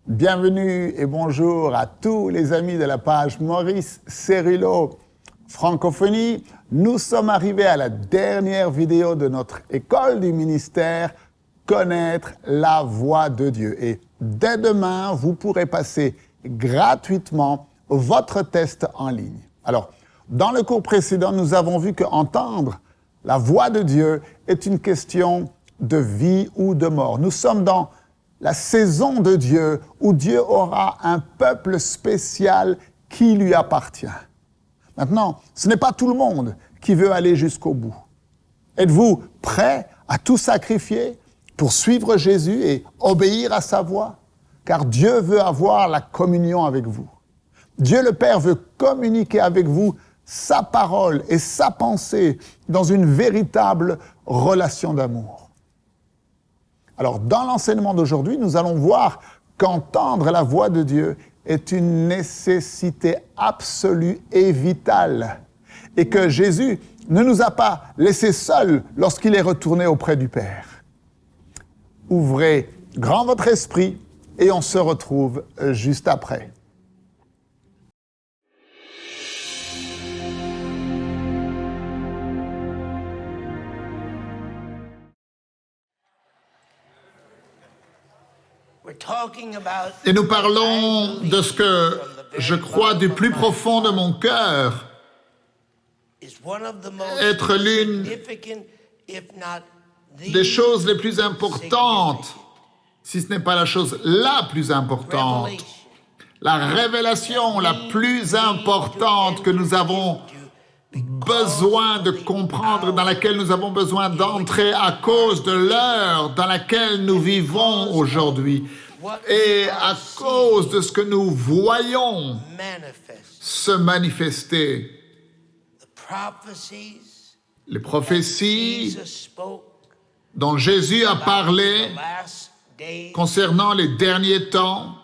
Bienvenue et bonjour à tous les amis de la page Maurice Cérillo Francophonie. Nous sommes arrivés à la dernière vidéo de notre école du ministère Connaître la voix de Dieu. Et dès demain, vous pourrez passer gratuitement votre test en ligne. Alors, dans le cours précédent, nous avons vu qu'entendre la voix de Dieu est une question de vie ou de mort. Nous sommes dans la saison de Dieu où Dieu aura un peuple spécial qui lui appartient. Maintenant, ce n'est pas tout le monde qui veut aller jusqu'au bout. Êtes-vous prêt à tout sacrifier pour suivre Jésus et obéir à sa voix? Car Dieu veut avoir la communion avec vous. Dieu le Père veut communiquer avec vous sa parole et sa pensée dans une véritable relation d'amour. Alors, dans l'enseignement d'aujourd'hui, nous allons voir qu'entendre la voix de Dieu est une nécessité absolue et vitale, et que Jésus ne nous a pas laissés seuls lorsqu'il est retourné auprès du Père. Ouvrez grand votre esprit et on se retrouve juste après. Et nous parlons de ce que je crois du plus profond de mon cœur être l'une des choses les plus importantes, si ce n'est pas la chose la plus importante, la révélation la plus importante que nous avons besoin de comprendre, dans laquelle nous avons besoin d'entrer à cause de l'heure dans laquelle nous vivons aujourd'hui et à cause de ce que nous voyons se manifester. Les prophéties dont Jésus a parlé concernant les derniers temps,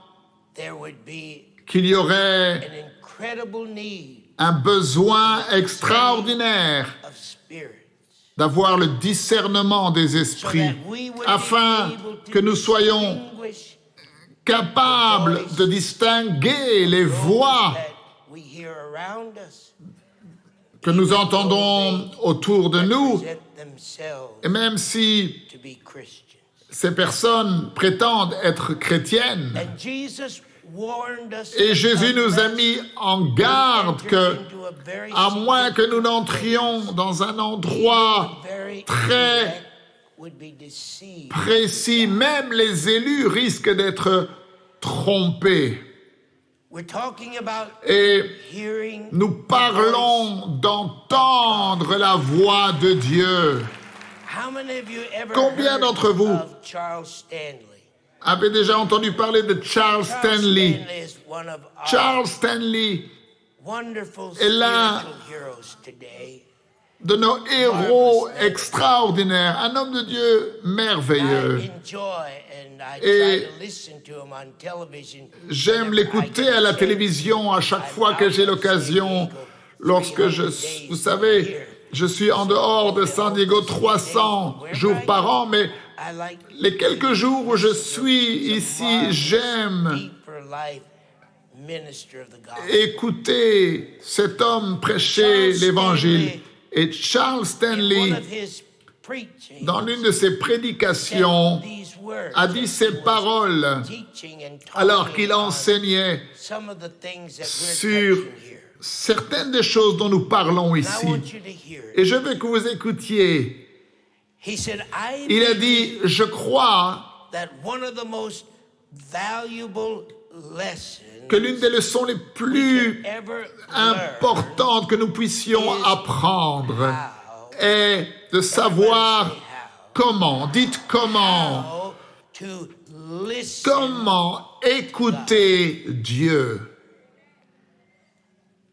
qu'il y aurait un besoin extraordinaire d'avoir le discernement des esprits afin que nous soyons capables de distinguer les voix que nous entendons autour de nous, et même si ces personnes prétendent être chrétiennes. Et Jésus nous a mis en garde que, à moins que nous n'entrions dans un endroit très précis, même les élus risquent d'être trompés. Et nous parlons d'entendre la voix de Dieu. Combien d'entre vous avez déjà entendu parler de Charles Stanley? Charles Stanley est l'un de nos héros extraordinaires, un homme de Dieu merveilleux. Et j'aime l'écouter à la télévision à chaque fois que j'ai l'occasion, lorsque vous savez, je suis en dehors de San Diego 300 jours par an, mais les quelques jours où je suis ici, j'aime écouter cet homme prêcher l'Évangile. Et Charles Stanley, dans l'une de ses prédications, a dit ces paroles alors qu'il enseignait sur certaines des choses dont nous parlons ici. Et je veux que vous écoutiez. Il a dit, je crois que l'une des leçons les plus importantes que nous puissions apprendre est de savoir comment, dites comment écouter Dieu.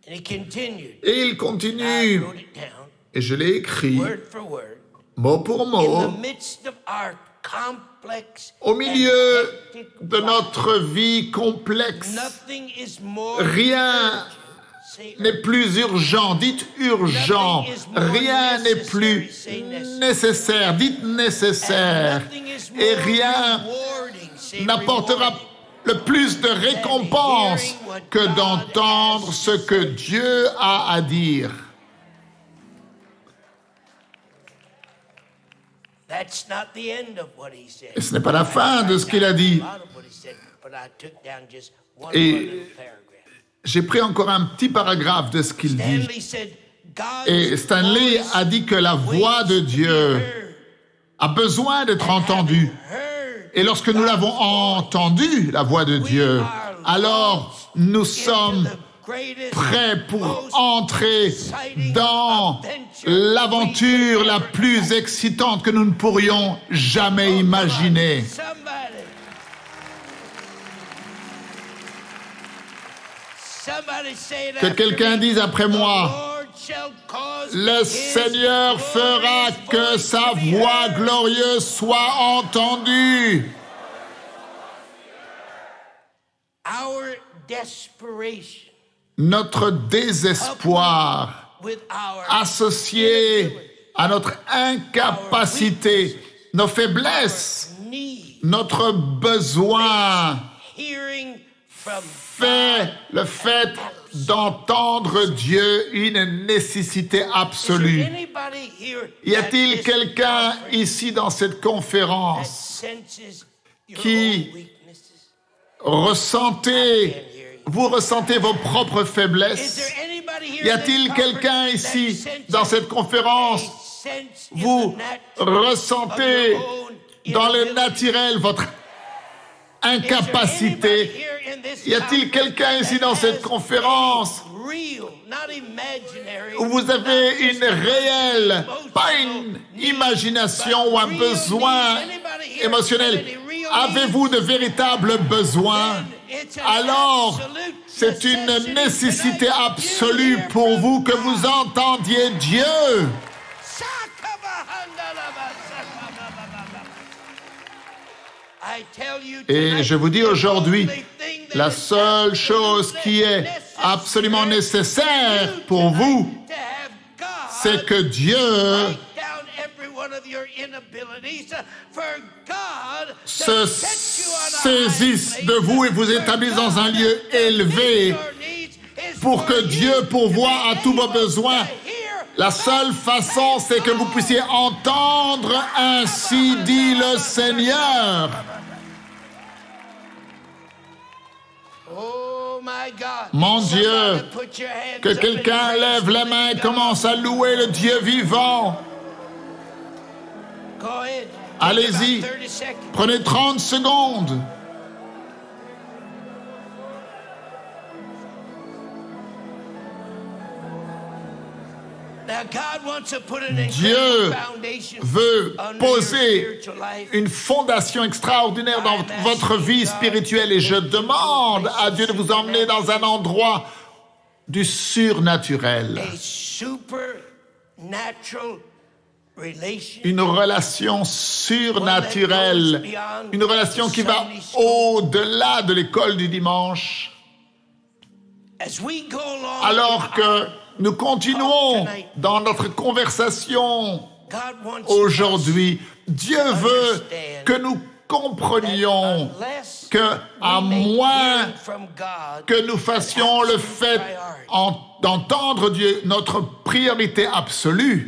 Et il continue, et je l'ai écrit, mot pour mot, au milieu de notre vie complexe, rien n'est plus urgent. Dites urgent. Rien n'est plus nécessaire. Dites nécessaire. Et rien n'apportera le plus de récompense que d'entendre ce que Dieu a à dire. Et ce n'est pas la fin de ce qu'il a dit. Et j'ai pris encore un petit paragraphe de ce qu'il dit. Et Stanley a dit que la voix de Dieu a besoin d'être entendue. Et lorsque nous l'avons entendue, la voix de Dieu, alors nous sommes prêts pour entrer dans l'aventure la plus excitante que nous ne pourrions jamais imaginer. Que quelqu'un dise après moi, le Seigneur fera que sa voix glorieuse soit entendue. Notre désespoir, associé à notre incapacité, nos faiblesses, notre besoin, fait le fait d'entendre Dieu une nécessité absolue. Y a-t-il quelqu'un ici dans cette conférence qui vous ressentez vos propres faiblesses? Y a-t-il quelqu'un ici dans cette conférence, vous ressentez dans le naturel votre incapacité? Y a-t-il quelqu'un ici dans cette conférence où vous avez une réelle, pas une imagination ou un besoin émotionnel? Avez-vous de véritables besoins? Alors, c'est une nécessité absolue pour vous que vous entendiez Dieu. Et je vous dis aujourd'hui, la seule chose qui est absolument nécessaire pour vous, c'est que Dieu se saisisse de vous et vous établisse dans un lieu élevé pour que Dieu pourvoie à tous vos besoins. La seule façon, c'est que vous puissiez entendre ainsi dit le Seigneur. Mon Dieu, que quelqu'un lève la main et commence à louer le Dieu vivant. Allez-y, prenez 30 secondes. Dieu veut poser une fondation extraordinaire dans votre vie spirituelle et je demande à Dieu de vous emmener dans un endroit du surnaturel. Une relation surnaturelle, une relation qui va au-delà de l'école du dimanche. Alors que nous continuons dans notre conversation aujourd'hui, Dieu veut que nous comprenions que, à moins que nous fassions le fait d'entendre Dieu notre priorité absolue.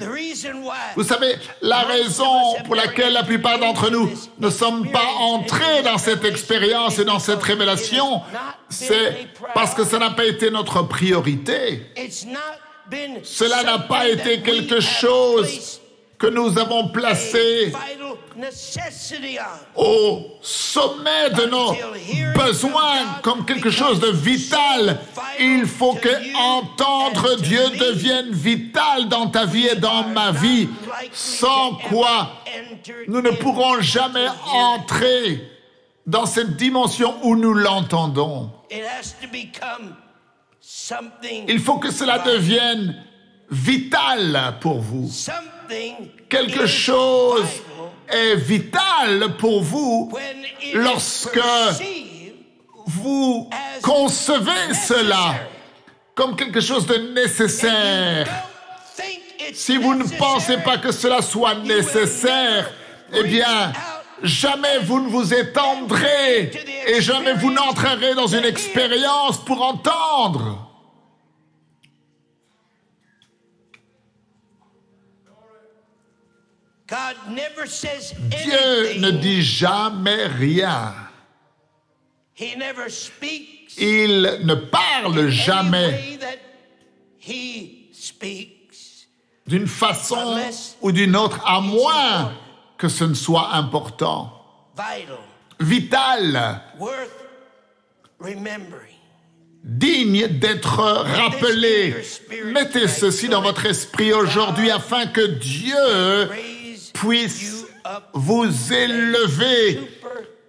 Vous savez, la raison pour laquelle la plupart d'entre nous ne sommes pas entrés dans cette expérience et dans cette révélation, c'est parce que ça n'a pas été notre priorité. Cela n'a pas été quelque chose que nous avons placé au sommet de nos besoins comme quelque chose de vital. Il faut que entendre Dieu devienne vital dans ta vie et dans ma vie, sans quoi nous ne pourrons jamais entrer dans cette dimension où nous l'entendons. Il faut que cela devienne vital pour vous. Quelque chose est vital pour vous lorsque vous concevez cela comme quelque chose de nécessaire. Si vous ne pensez pas que cela soit nécessaire, eh bien, jamais vous ne vous étendrez et jamais vous n'entrerez dans une expérience pour entendre. Dieu ne dit jamais rien. Il ne parle jamais d'une façon ou d'une autre, à moins que ce ne soit important, vital, digne d'être rappelé. Mettez ceci dans votre esprit aujourd'hui afin que Dieu puisse vous élever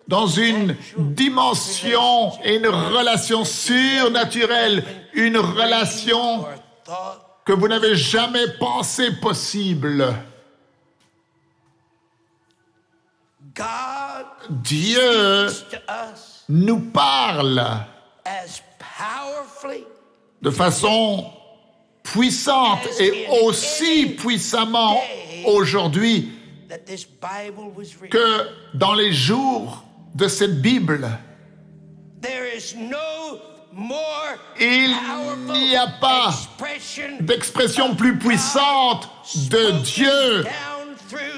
dans une dimension et une relation surnaturelle, une relation que vous n'avez jamais pensé possible. Dieu nous parle de façon puissante et aussi puissamment aujourd'hui que dans les jours de cette Bible. Il n'y a pas d'expression plus puissante de Dieu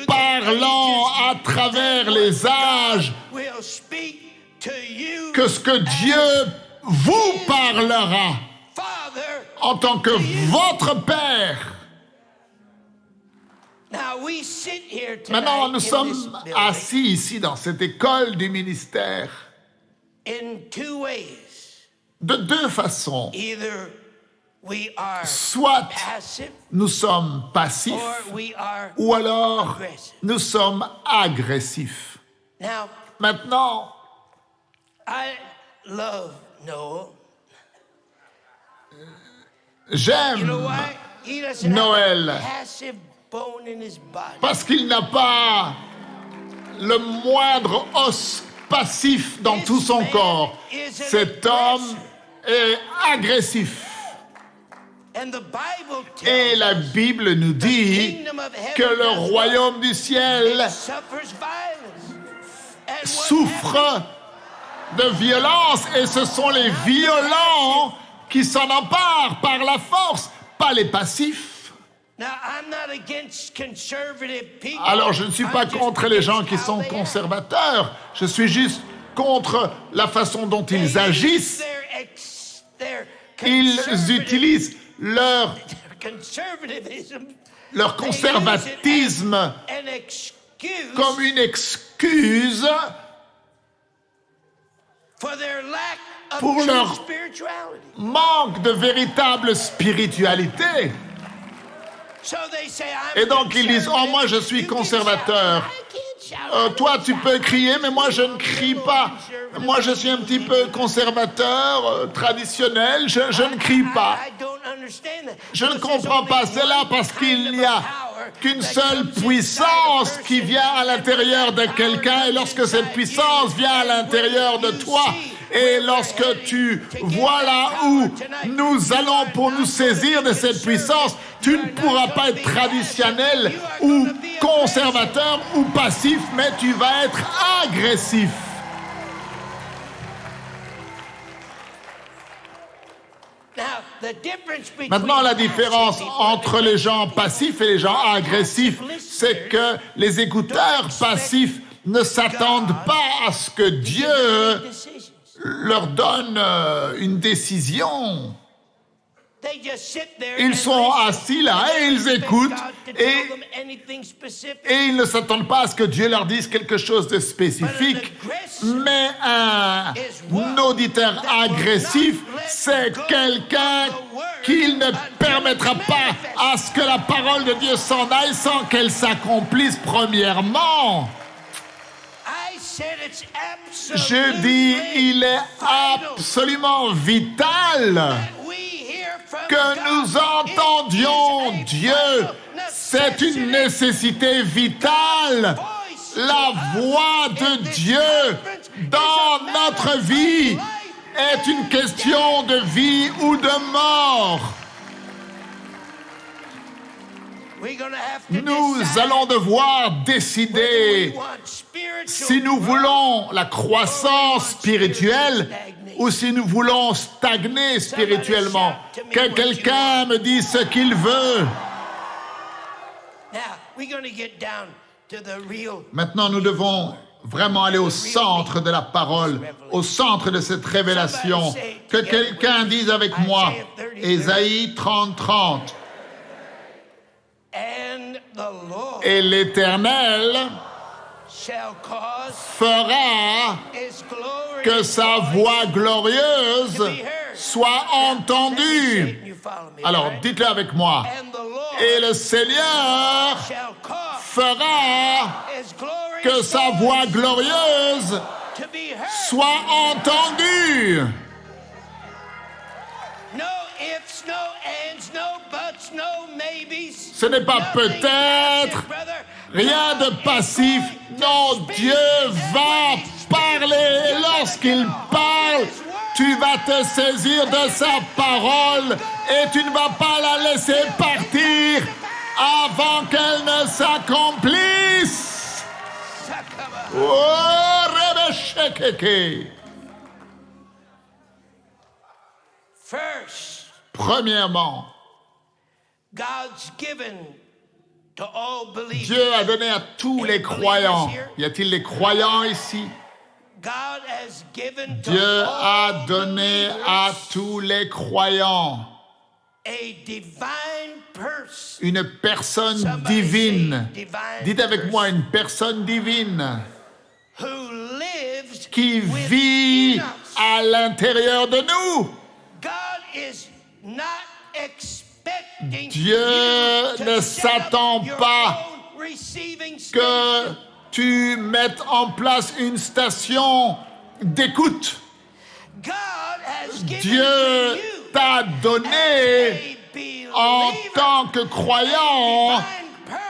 parlant à travers les âges que ce que Dieu vous parlera en tant que votre Père. Maintenant, nous sommes assis ici dans cette école du ministère de deux façons. Soit nous sommes passifs ou alors nous sommes agressifs. Maintenant, j'aime Noël parce qu'il n'a pas le moindre os passif dans tout son corps. Cet homme est agressif. Et la Bible nous dit que le royaume du ciel souffre de violence et ce sont les violents qui s'en emparent par la force, pas les passifs. Alors je ne suis pas contre les gens qui sont conservateurs, je suis juste contre la façon dont ils agissent. Ils utilisent leur conservatisme comme une excuse pour leur manque de véritable spiritualité. Et donc ils disent « Oh, moi je suis conservateur. Toi tu peux crier, mais moi je ne crie pas. Moi je suis un petit peu conservateur, traditionnel, je ne crie pas. » Je ne comprends pas cela parce qu'il n'y a qu'une seule puissance qui vient à l'intérieur de quelqu'un et lorsque cette puissance vient à l'intérieur de toi et lorsque tu vois là où nous allons pour nous saisir de cette puissance, tu ne pourras pas être traditionnel ou conservateur ou passif, mais tu vas être agressif. Maintenant, la différence entre les gens passifs et les gens agressifs, c'est que les écouteurs passifs ne s'attendent pas à ce que Dieu leur donne une décision. Ils sont assis là et ils écoutent et ils ne s'attendent pas à ce que Dieu leur dise quelque chose de spécifique. Mais un auditeur agressif, c'est quelqu'un qui ne permettra pas à ce que la parole de Dieu s'en aille sans qu'elle s'accomplisse premièrement. Je dis, il est absolument vital que nous entendions Dieu. C'est une nécessité vitale. La voix de Dieu dans notre vie est une question de vie ou de mort. nous allons devoir décider si nous voulons la croissance spirituelle ou si nous voulons stagner spirituellement. Que quelqu'un me dise ce qu'il veut. Maintenant, nous devons vraiment aller au centre de la parole, au centre de cette révélation. Que quelqu'un dise avec moi, Ésaïe 30:30. Et l'Éternel fera que sa voix glorieuse soit entendue. Alors, dites-le avec moi. Et le Seigneur fera que sa voix glorieuse soit entendue. Ce n'est pas peut-être, rien de passif. Non, Dieu va parler. Et lorsqu'il parle, tu vas te saisir de sa parole et tu ne vas pas la laisser partir avant qu'elle ne s'accomplisse. Oh, Rebeshekeke. Premièrement, Dieu a donné à tous les croyants. Y a-t-il des croyants ici? Dieu a donné à tous les croyants une personne divine. Dites avec moi, une personne divine qui vit à l'intérieur de nous. Dieu ne s'attend pas que tu mettes en place une station d'écoute. Dieu t'a donné en tant que croyant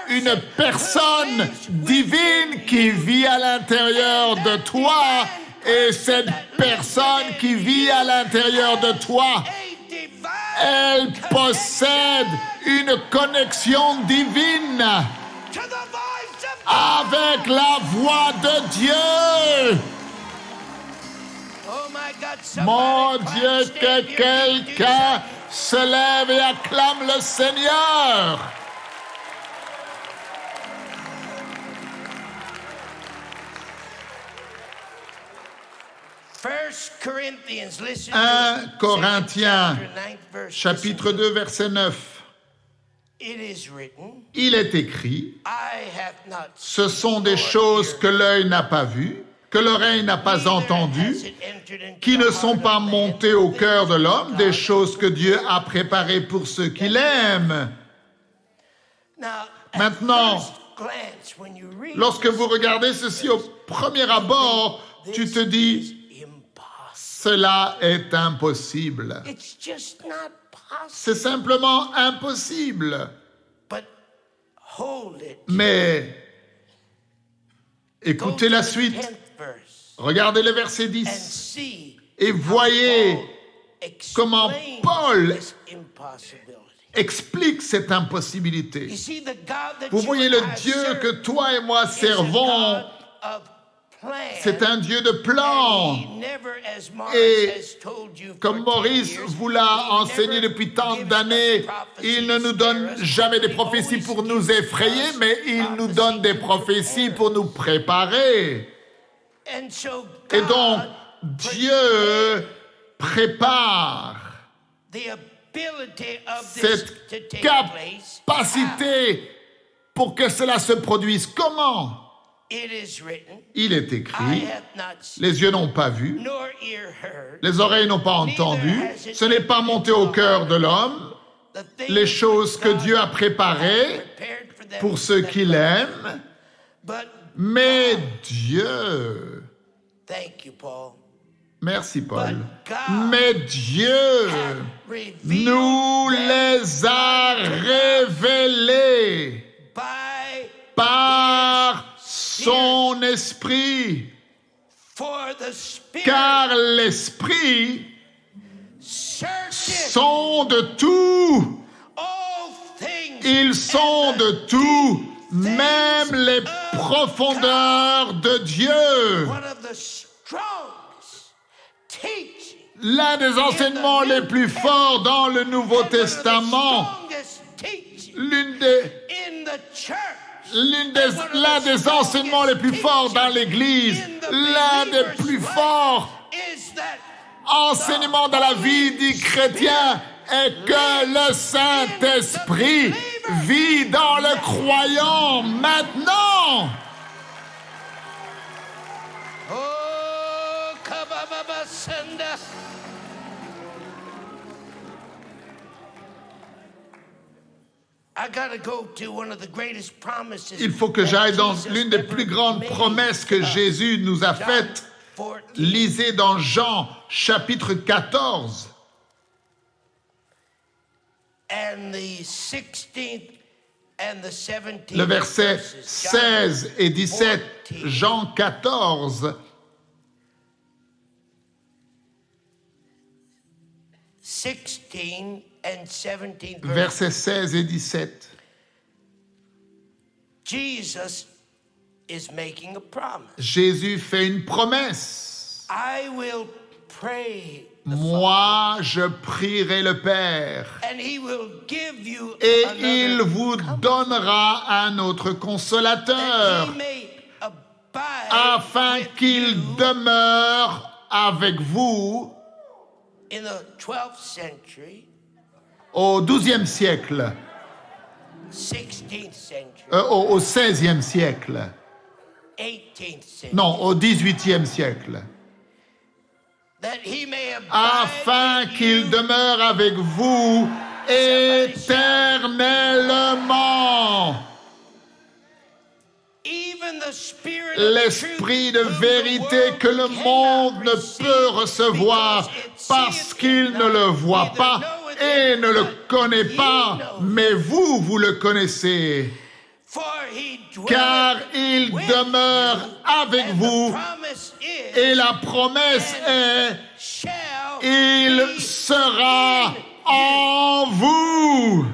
une personne divine qui vit à l'intérieur de toi, et cette personne qui vit à l'intérieur de toi, elle possède une connexion divine avec la voix de Dieu. Mon Dieu, que quelqu'un se lève et acclame le Seigneur. 1 Corinthiens, chapitre 2, verset 9. Il est écrit, ce sont des choses que l'œil n'a pas vues, que l'oreille n'a pas entendues, qui ne sont pas montées au cœur de l'homme, des choses que Dieu a préparées pour ceux qui l'aiment. Maintenant, lorsque vous regardez ceci au premier abord, tu te dis, cela est impossible. C'est simplement impossible. Mais écoutez la suite. Regardez le verset 10. Et voyez comment Paul explique cette impossibilité. Vous voyez le Dieu que toi et moi servons, c'est un Dieu de plan. Et comme Maurice vous l'a enseigné depuis tant d'années, il ne nous donne jamais des prophéties pour nous effrayer, mais il nous donne des prophéties pour nous préparer. Et donc, Dieu prépare cette capacité pour que cela se produise. Comment? Il est écrit, les yeux n'ont pas vu, les oreilles n'ont pas entendu, ce n'est pas monté au cœur de l'homme, les choses que Dieu a préparées pour ceux qui l'aiment, mais Dieu, merci Paul, mais Dieu nous les a révélés par son esprit, car l'esprit sonde tout. Ils sont de tout, même les profondeurs de Dieu. L'un des enseignements les plus forts dans le Nouveau Testament, l'un des enseignements les plus forts dans l'Église, l'un des plus forts enseignements dans la vie du chrétien est que le Saint-Esprit vit dans le croyant maintenant. Il faut que j'aille dans l'une des plus grandes promesses que Jésus nous a faites. Lisez dans Jean, chapitre 14. Le verset 16 et 17, Jean 14. 16 and 17 Versets 16 et 17. Jesus is making a promise. Jésus fait une promesse. I will pray the Moi, je prierai le Père, Father, and he will give you et another il vous donnera un autre consolateur, that he may abide afin with qu'il you demeure avec vous in the 12th century, au XIIe siècle, 16th century, au XVIe siècle, 18th century, non, au XVIIIe siècle, that he may abide afin with qu'il you. demeure avec vous éternellement. Even the spirit of L'esprit de truth, vérité que le monde ne peut recevoir parce qu'il ne le voit pas et ne le connaît pas, mais vous le connaissez, car il demeure avec vous et la promesse est il sera en vous.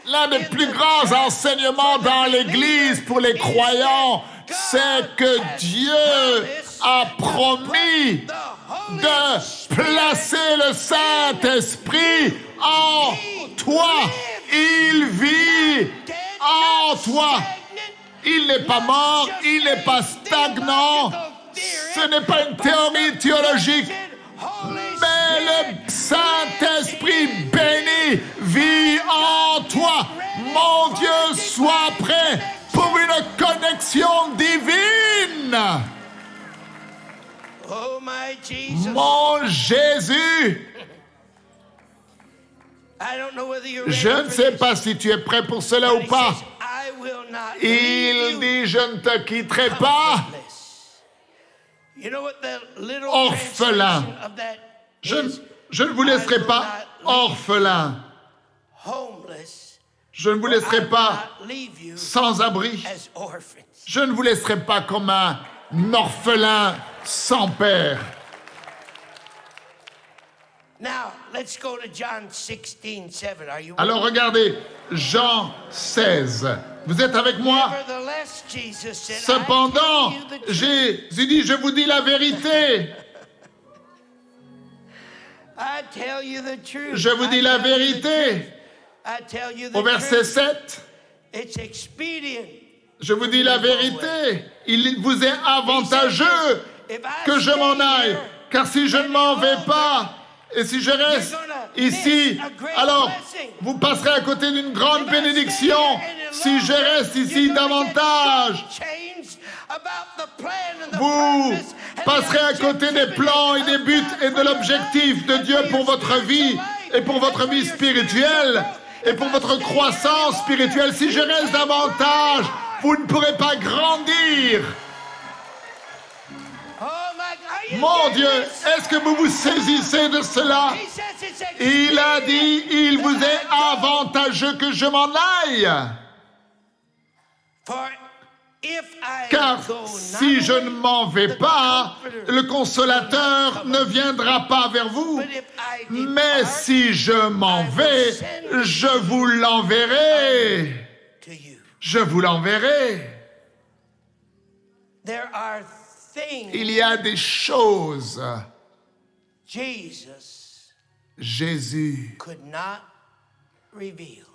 L'un des plus grands enseignements dans l'Église pour les croyants, c'est que Dieu a promis de placer le Saint-Esprit en toi. Il vit en toi. Il n'est pas mort, il n'est pas stagnant. Ce n'est pas une théorie théologique, mais le Saint-Esprit béni vit en toi. Mon Dieu, sois prêt pour une connexion divine. Oh my Jesus. Mon Jésus, I don't know whether you're ready je ne for sais this, pas si tu es prêt pour cela but ou he pas. says, I will not Il leave you dit, je ne te quitterai pas. comfortless. You know what the literal Orphelin. translation of that Je is? ne vous laisserai pas orphelin. Homeless. Je ne vous I laisserai will pas not leave you sans abri. as orphans. Je ne vous laisserai pas comme un orphelin sans père. Now, let's go to John 16:7. Are you with Alors me? regardez, Jean 16. Vous êtes avec moi? Nevertheless, Jesus said, Cependant, I tell you the truth. Jésus dit, je vous dis la vérité. I tell you the truth. Je vous I dis la tell you the vérité. truth. I tell you the Au verset truth. 7, It's expedient. je vous dis la vérité. Il vous est avantageux que je m'en aille. Car si je ne m'en vais pas, et si je reste ici, alors vous passerez à côté d'une grande bénédiction. Si je reste ici davantage, vous passerez à côté des plans et des buts et de l'objectif de Dieu pour votre vie et pour votre vie spirituelle et pour votre croissance spirituelle. Si je reste davantage, vous ne pourrez pas grandir. Mon Dieu, est-ce que vous vous saisissez de cela? Il a dit, il vous est avantageux que je m'en aille. Car si je ne m'en vais pas, le consolateur ne viendra pas vers vous. Mais si je m'en vais, je vous l'enverrai. Je vous l'enverrai. Il y a des choses. Jésus,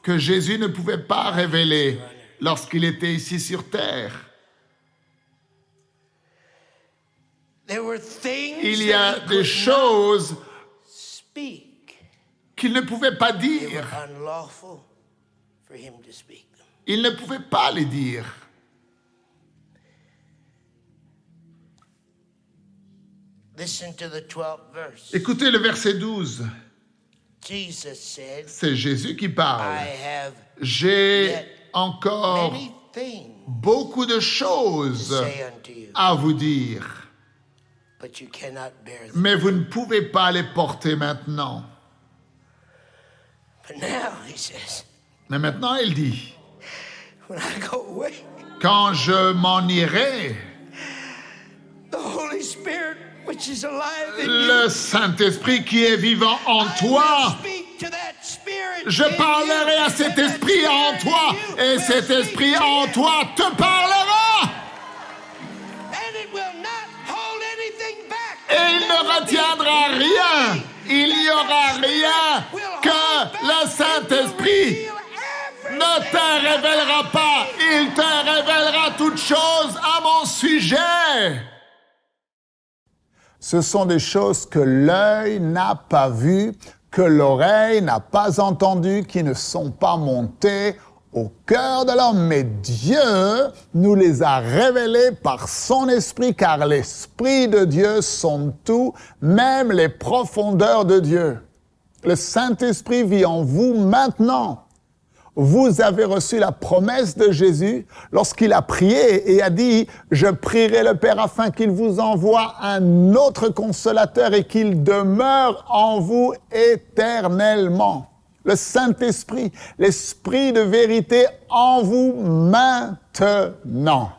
que Jésus ne pouvait pas révéler lorsqu'il était ici sur terre. Il y a des choses qu'il ne pouvait pas dire. Il ne pouvait pas les dire. Écoutez le verset 12. C'est Jésus qui parle. J'ai encore beaucoup de choses à vous dire, mais vous ne pouvez pas les porter maintenant. Mais maintenant, il dit, quand je m'en irai, le Saint-Esprit qui est vivant en toi, je parlerai à cet esprit en toi, et cet esprit en toi te parlera. Et il ne retiendra rien. Il n'y aura rien que le Saint-Esprit ne te révélera pas. Il te révélera toutes choses à mon sujet. Ce sont des choses que l'œil n'a pas vues, que l'oreille n'a pas entendues, qui ne sont pas montées au cœur de l'homme. Mais Dieu nous les a révélées par son Esprit, car l'Esprit de Dieu sonde tout, même les profondeurs de Dieu. Le Saint-Esprit vit en vous maintenant. Vous avez reçu la promesse de Jésus lorsqu'il a prié et a dit « Je prierai le Père afin qu'il vous envoie un autre consolateur et qu'il demeure en vous éternellement. » Le Saint-Esprit, l'Esprit de vérité en vous maintenant.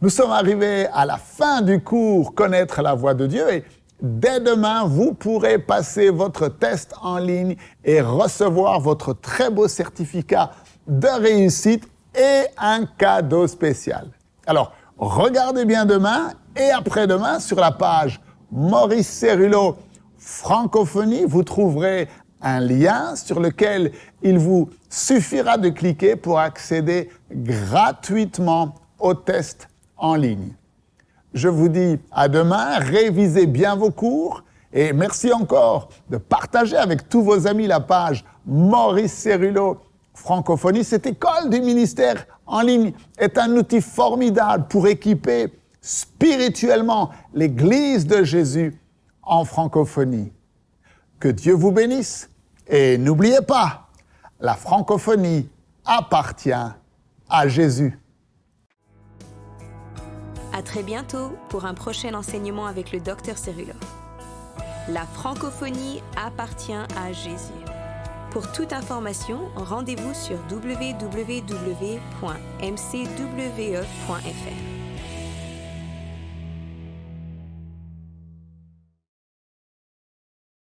Nous sommes arrivés à la fin du cours « Connaître la voix de Dieu » et dès demain, vous pourrez passer votre test en ligne et recevoir votre très beau certificat de réussite et un cadeau spécial. Alors, regardez bien demain et après-demain sur la page Maurice Cérulo Francophonie, vous trouverez un lien sur lequel il vous suffira de cliquer pour accéder gratuitement au test en ligne. Je vous dis à demain, révisez bien vos cours et merci encore de partager avec tous vos amis la page Maurice Cérulo Francophonie. Cette école du ministère en ligne est un outil formidable pour équiper spirituellement l'Église de Jésus en francophonie. Que Dieu vous bénisse et n'oubliez pas, la francophonie appartient à Jésus. À très bientôt pour un prochain enseignement avec le Dr Cérulo. La francophonie appartient à Jésus. Pour toute information, rendez-vous sur www.mcwe.fr.